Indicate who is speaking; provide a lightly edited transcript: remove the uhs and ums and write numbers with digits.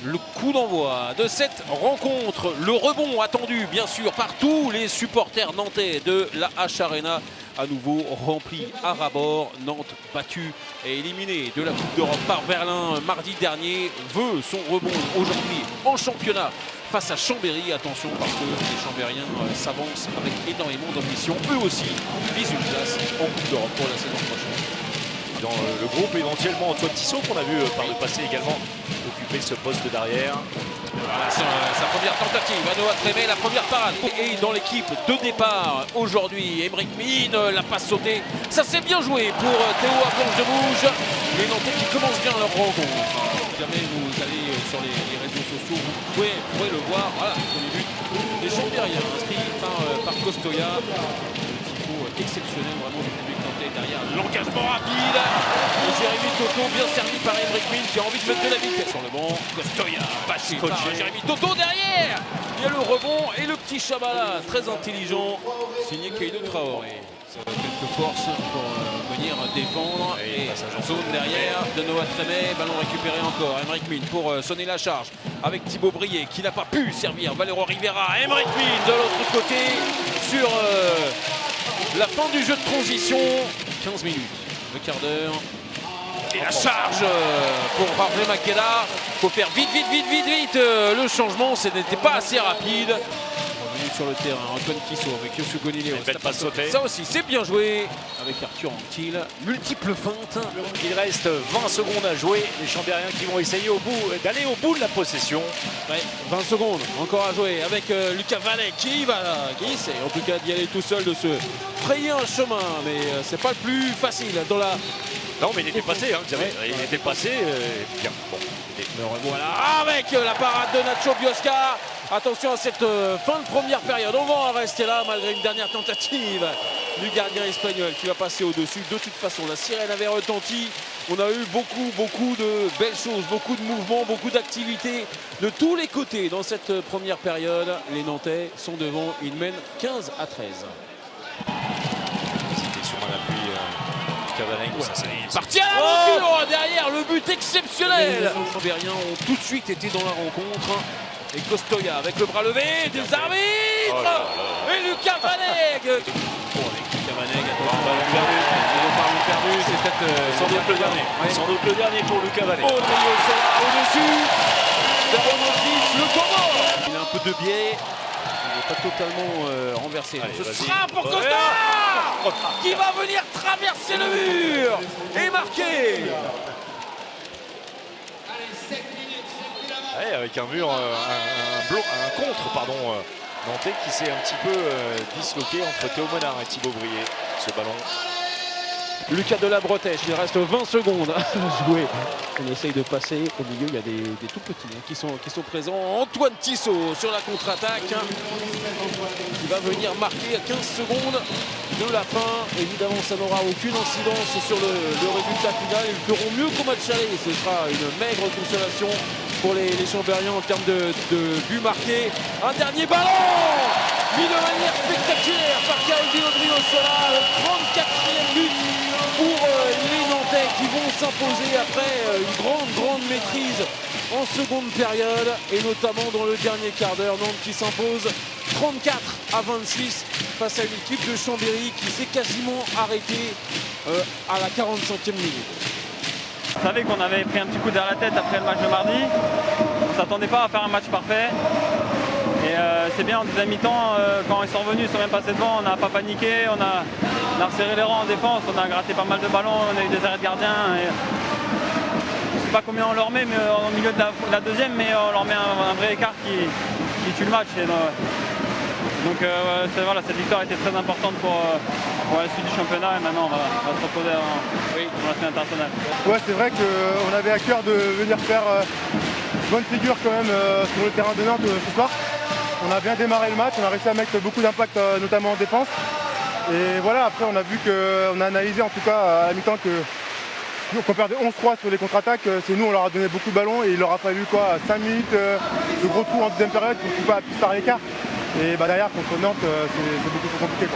Speaker 1: Le coup d'envoi de cette rencontre, le rebond attendu bien sûr par tous les supporters nantais de la H Arena, à nouveau rempli à ras-bord. Nantes battu et éliminé de la Coupe d'Europe par Berlin mardi dernier, veut son rebond aujourd'hui en championnat face à Chambéry. Attention parce que les Chambériens s'avancent avec énormément d'ambition. Eux aussi visent une place en Coupe d'Europe pour la saison prochaine.
Speaker 2: Dans le groupe, éventuellement Antoine Tissot, qu'on a vu par le passé également occuper ce poste d'arrière.
Speaker 1: Voilà, sa première tentative à Noah Trémé, la première parade. Et dans l'équipe de départ aujourd'hui, Aymeric Mine, la passe sautée. Ça s'est bien joué pour Théo à planche de bouge. Les Nantais qui commencent bien leur rencontre. Si jamais vous allez sur les réseaux sociaux, vous pourrez le voir. Voilà, premier but des Chambériens inscrit par Costoya. Exceptionnel vraiment du public nantais derrière l'engagement rapide et Jérémy Toto bien servi par Aymeric Mine qui a envie de mettre de la vitesse sur le banc. Costoya passé par Jérémy Toto derrière. Il y a le rebond et le petit Chabala très intelligent signé Keïdo Traoré. Ça va quelques forces pour venir défendre et zone derrière de Noah Trémé, ballon récupéré encore. Aymeric Mine pour sonner la charge avec Thibaut Brié qui n'a pas pu servir Valero Rivera. Aymeric Mine de l'autre côté sur la fin du jeu de transition, 15 minutes, le quart d'heure. Et la charge pour Jorge Maqueda. Il faut faire vite. Le changement, ce n'était pas assez rapide. Revenu sur le terrain, Antoine Tissot avec Yosu Gonileo. Ça aussi, c'est bien joué avec Arthur Anquetil. Multiples feintes.
Speaker 2: Il reste 20 secondes à jouer. Les Chambériens qui vont essayer d'aller au bout de la possession.
Speaker 1: Ouais, 20 secondes encore à jouer avec Lucas Vallet qui essaie en tout cas d'y aller tout seul, de se frayer un chemin. Mais c'est pas le plus facile dans la...
Speaker 2: Non, mais il était passé, hein, il était passé. Bien. Bon.
Speaker 1: Voilà, avec la parade de Nacho Biosca. Attention à cette fin de première période. On va en rester là malgré une dernière tentative du gardien espagnol qui va passer au-dessus. De toute façon, la sirène avait retenti. On a eu beaucoup de belles choses, beaucoup de mouvements, beaucoup d'activités de tous les côtés dans cette première période. Les Nantais sont devant, ils mènent 15-13.
Speaker 2: C'était sur un appui.
Speaker 1: Parti à l'aventure derrière le but exceptionnel. Les Chambériens ont tout de suite été dans la rencontre. Et Costoya avec le bras levé, des arbitres et Lucas Vaneg. Avec Lucas Vaneg, ballon perdu, c'est peut-être
Speaker 2: sans doute le dernier. Sans doute le dernier pour Lucas Vaneg.
Speaker 1: Au-dessus, Daronovic, le combo. Il a un peu de biais. Il n'est pas totalement renversé.
Speaker 2: Allez,
Speaker 1: ce sera pour Costa qui va venir traverser le mur et marquer.
Speaker 2: Ouais, avec un mur, un contre, pardon, nantais qui s'est un petit peu disloqué entre Théo Monard et Thibaut Brié. Ce ballon.
Speaker 1: Lucas de la Bretèche, il reste 20 secondes à jouer. On essaye de passer au milieu, il y a des tout petits qui sont présents. Antoine Tissot sur la contre-attaque qui va venir marquer à 15 secondes de la fin. Évidemment, ça n'aura aucune incidence sur le résultat final. Ils feront mieux qu'au match aller. Ce sera une maigre consolation pour les Chambériens en termes de buts marqués. Un dernier ballon mis de manière spectaculaire par Kaidi Odriozola, le 34e but pour les Nantais qui vont s'imposer après une grande maîtrise en seconde période et notamment dans le dernier quart d'heure. Nantes qui s'impose 34-26 face à une équipe de Chambéry qui s'est quasiment arrêtée à la 45e minute.
Speaker 3: On savait qu'on avait pris un petit coup derrière la tête après le match de mardi. On ne s'attendait pas à faire un match parfait. Et c'est bien en deuxième mi-temps, quand ils sont revenus, ils sont même passés devant, on n'a pas paniqué, on a resserré les rangs en défense, on a gratté pas mal de ballons, on a eu des arrêts de gardien. Et je ne sais pas combien on leur met mais au milieu de la deuxième, mais on leur met un vrai écart qui tue le match. Donc voilà, cette victoire était très importante pour la suite du championnat et maintenant on va se reposer dans la semaine internationale.
Speaker 4: Ouais, c'est vrai qu'on avait à cœur de venir faire bonne figure quand même sur le terrain de Nantes ce soir. On a bien démarré le match, on a réussi à mettre beaucoup d'impact notamment en défense. Et voilà, après on a vu qu'on a analysé en tout cas à la mi-temps qu'on perdait 11-3 sur les contre-attaques. C'est nous, on leur a donné beaucoup de ballons et il leur a fallu 5 minutes de gros trous en deuxième période pour pouvoir faire l'écart. Et derrière contre Nantes, c'est beaucoup plus compliqué.